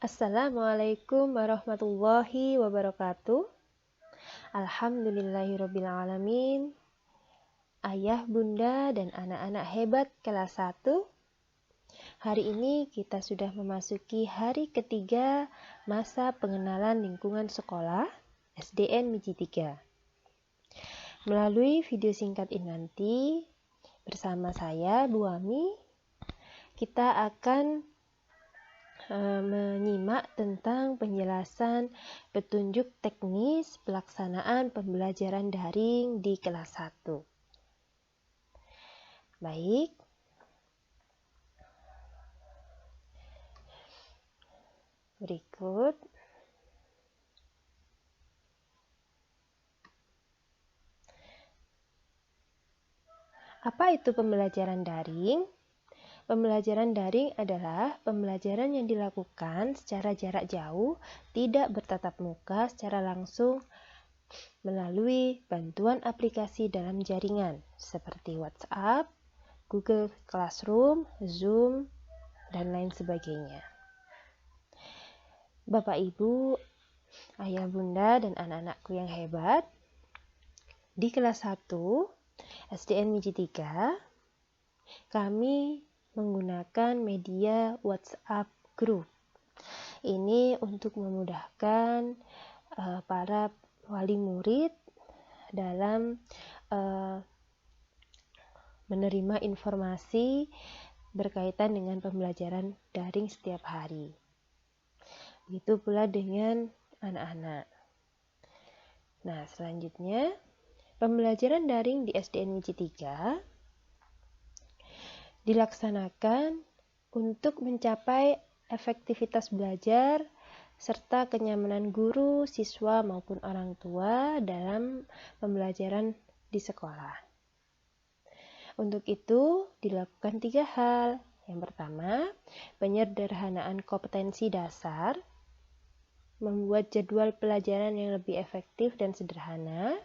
Assalamualaikum warahmatullahi wabarakatuh. Alhamdulillahirrabbilalamin. Ayah, bunda, dan anak-anak hebat kelas 1. Hari ini kita sudah memasuki hari ketiga masa pengenalan lingkungan sekolah SDN Miji 3. Melalui video singkat ini nanti, bersama saya, Bu Ami, kita akan menyimak tentang penjelasan petunjuk teknis pelaksanaan pembelajaran daring di kelas 1. Baik. Berikut. Apa itu pembelajaran daring? Pembelajaran daring adalah pembelajaran yang dilakukan secara jarak jauh, tidak bertatap muka secara langsung melalui bantuan aplikasi dalam jaringan seperti WhatsApp, Google Classroom, Zoom, dan lain sebagainya. Bapak, Ibu, Ayah, Bunda, dan anak-anakku yang hebat, di kelas 1 SDN Miji 3, kami menggunakan media WhatsApp Group. Ini untuk memudahkan para wali murid dalam menerima informasi berkaitan dengan pembelajaran daring setiap hari. Begitu pula dengan anak-anak. Nah, selanjutnya, pembelajaran daring di SDN Miji 3 dilaksanakan untuk mencapai efektivitas belajar serta kenyamanan guru, siswa maupun orang tua dalam pembelajaran di sekolah. Untuk itu dilakukan 3 hal. Yang pertama, penyederhanaan kompetensi dasar, membuat jadwal pelajaran yang lebih efektif dan sederhana.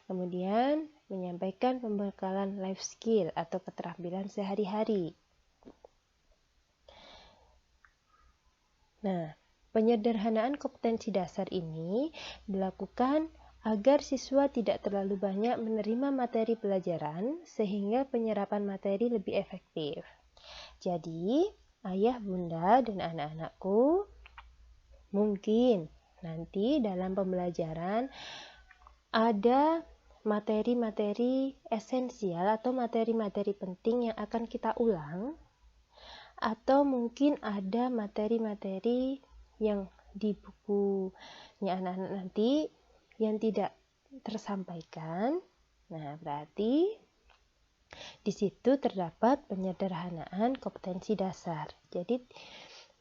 Kemudian, menyampaikan pembekalan life skill atau keterampilan sehari-hari. Nah, penyederhanaan kompetensi dasar ini dilakukan agar siswa tidak terlalu banyak menerima materi pelajaran sehingga penyerapan materi lebih efektif. Jadi, ayah, bunda, dan anak-anakku, mungkin nanti dalam pembelajaran ada materi-materi esensial atau materi-materi penting yang akan kita ulang, atau mungkin ada materi-materi yang di bukunya anak-anak nanti yang tidak tersampaikan. Nah, berarti di situ terdapat penyederhanaan kompetensi dasar. Jadi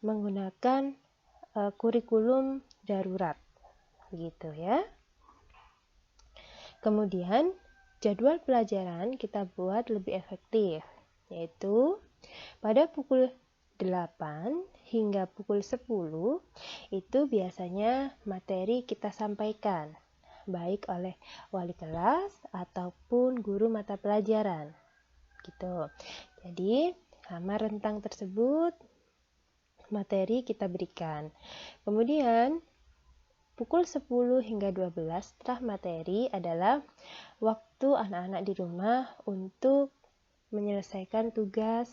menggunakan kurikulum darurat, gitu ya. Kemudian, jadwal pelajaran kita buat lebih efektif, yaitu pada pukul 8 hingga pukul 10 itu biasanya materi kita sampaikan, baik oleh wali kelas ataupun guru mata pelajaran. Gitu. Jadi, selama rentang tersebut materi kita berikan. Kemudian, pukul 10 hingga 12 setelah materi adalah waktu anak-anak di rumah untuk menyelesaikan tugas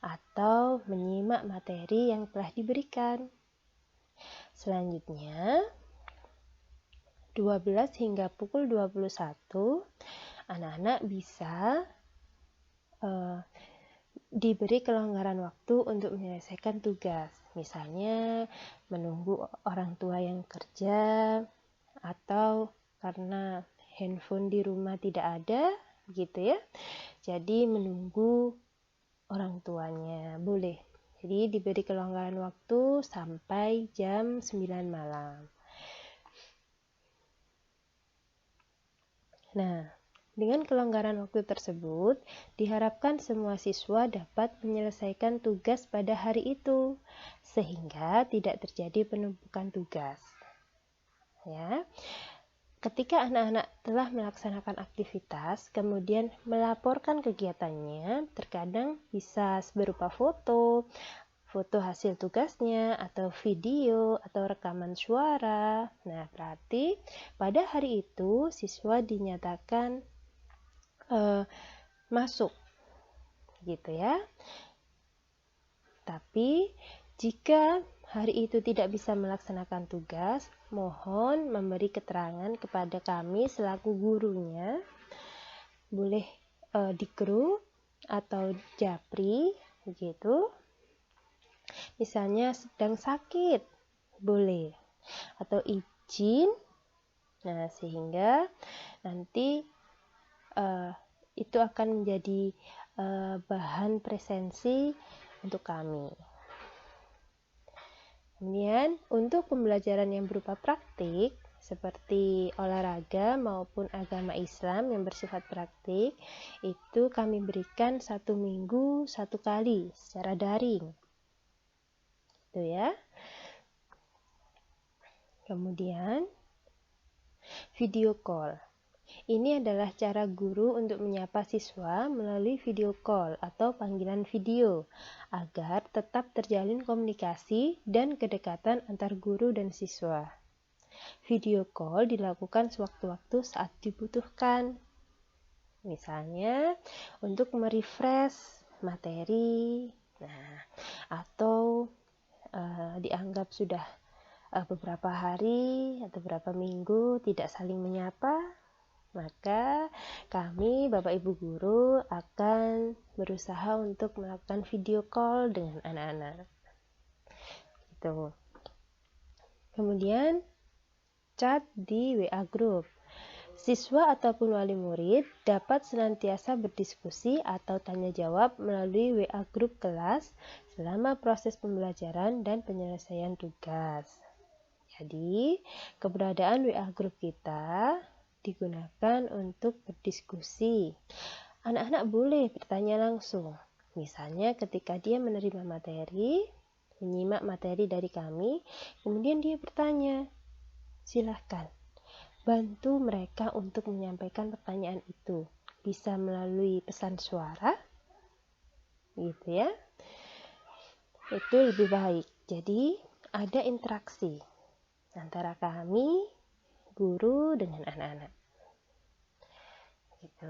atau menyimak materi yang telah diberikan. Selanjutnya, 12 hingga pukul 21, anak-anak bisa diberi kelonggaran waktu untuk menyelesaikan tugas. Misalnya menunggu orang tua yang kerja, atau karena handphone di rumah tidak ada, gitu ya. Jadi menunggu orang tuanya, boleh. Jadi diberi kelonggaran waktu sampai jam 9 malam. Nah, dengan kelonggaran waktu tersebut, diharapkan semua siswa dapat menyelesaikan tugas pada hari itu, sehingga tidak terjadi penumpukan tugas. Ya, ketika anak-anak telah melaksanakan aktivitas, kemudian melaporkan kegiatannya, terkadang bisa berupa foto foto hasil tugasnya, atau video, atau rekaman suara. Nah, berarti pada hari itu siswa dinyatakan masuk, gitu ya. Tapi jika hari itu tidak bisa melaksanakan tugas, mohon memberi keterangan kepada kami selaku gurunya, boleh di grup atau japri, begitu. Misalnya sedang sakit, boleh, atau izin. Nah, sehingga nanti itu akan menjadi bahan presensi untuk kami. Kemudian untuk pembelajaran yang berupa praktik seperti olahraga maupun agama Islam yang bersifat praktik, itu kami berikan 1 minggu 1 kali secara daring. Itu ya. Kemudian video call. Ini adalah cara guru untuk menyapa siswa melalui video call atau panggilan video agar tetap terjalin komunikasi dan kedekatan antar guru dan siswa. Video call dilakukan sewaktu-waktu saat dibutuhkan. Misalnya untuk merefresh materi, atau dianggap sudah beberapa hari atau beberapa minggu tidak saling menyapa, maka kami, Bapak Ibu Guru, akan berusaha untuk melakukan video call dengan anak-anak. Gitu. Kemudian, chat di WA Group. Siswa ataupun wali murid dapat senantiasa berdiskusi atau tanya jawab melalui WA Group kelas selama proses pembelajaran dan penyelesaian tugas. Jadi, keberadaan WA Group kita digunakan untuk berdiskusi. Anak-anak boleh bertanya langsung. Misalnya ketika dia menerima materi, menyimak materi dari kami, kemudian dia bertanya. Silahkan bantu mereka untuk menyampaikan pertanyaan itu. Bisa melalui pesan suara, gitu ya. Itu lebih baik. Jadi ada interaksi antara kami, guru dengan anak-anak. Gitu.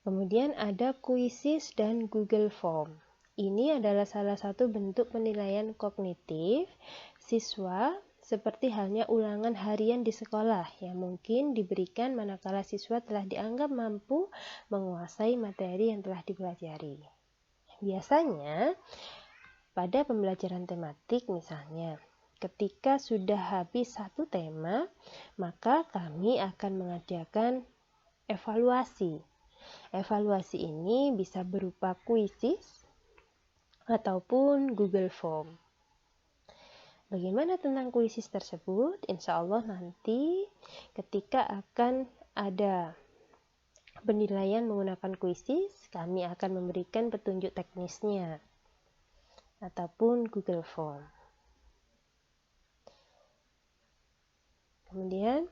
Kemudian ada Quizzes dan Google Form. Ini adalah salah satu bentuk penilaian kognitif siswa seperti halnya ulangan harian di sekolah yang mungkin diberikan manakala siswa telah dianggap mampu menguasai materi yang telah dipelajari. Biasanya pada pembelajaran tematik misalnya, ketika sudah habis satu tema, maka kami akan mengadakan evaluasi. Evaluasi ini bisa berupa quizzes ataupun Google Form. Bagaimana tentang quizzes tersebut? Insya Allah nanti ketika akan ada penilaian menggunakan quizzes, kami akan memberikan petunjuk teknisnya ataupun Google Form. Kemudian,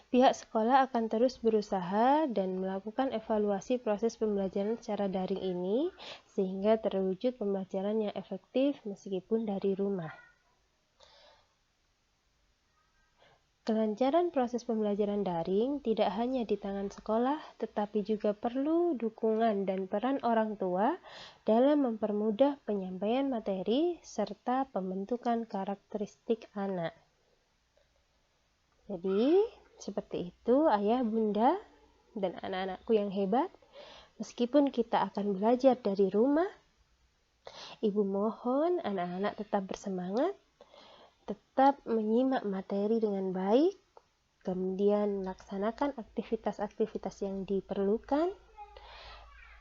pihak sekolah akan terus berusaha dan melakukan evaluasi proses pembelajaran secara daring ini sehingga terwujud pembelajaran yang efektif meskipun dari rumah. Kelancaran proses pembelajaran daring tidak hanya di tangan sekolah, tetapi juga perlu dukungan dan peran orang tua dalam mempermudah penyampaian materi serta pembentukan karakteristik anak. Jadi, seperti itu ayah, bunda, dan anak-anakku yang hebat. Meskipun kita akan belajar dari rumah, ibu mohon anak-anak tetap bersemangat, tetap menyimak materi dengan baik, kemudian melaksanakan aktivitas-aktivitas yang diperlukan,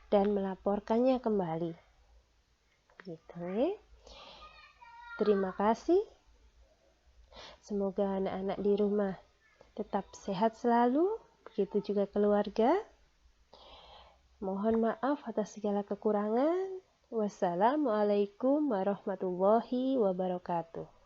dan melaporkannya kembali. Gitu ya. Terima kasih. Semoga anak-anak di rumah tetap sehat selalu, begitu juga keluarga. Mohon maaf atas segala kekurangan. Wassalamualaikum warahmatullahi wabarakatuh.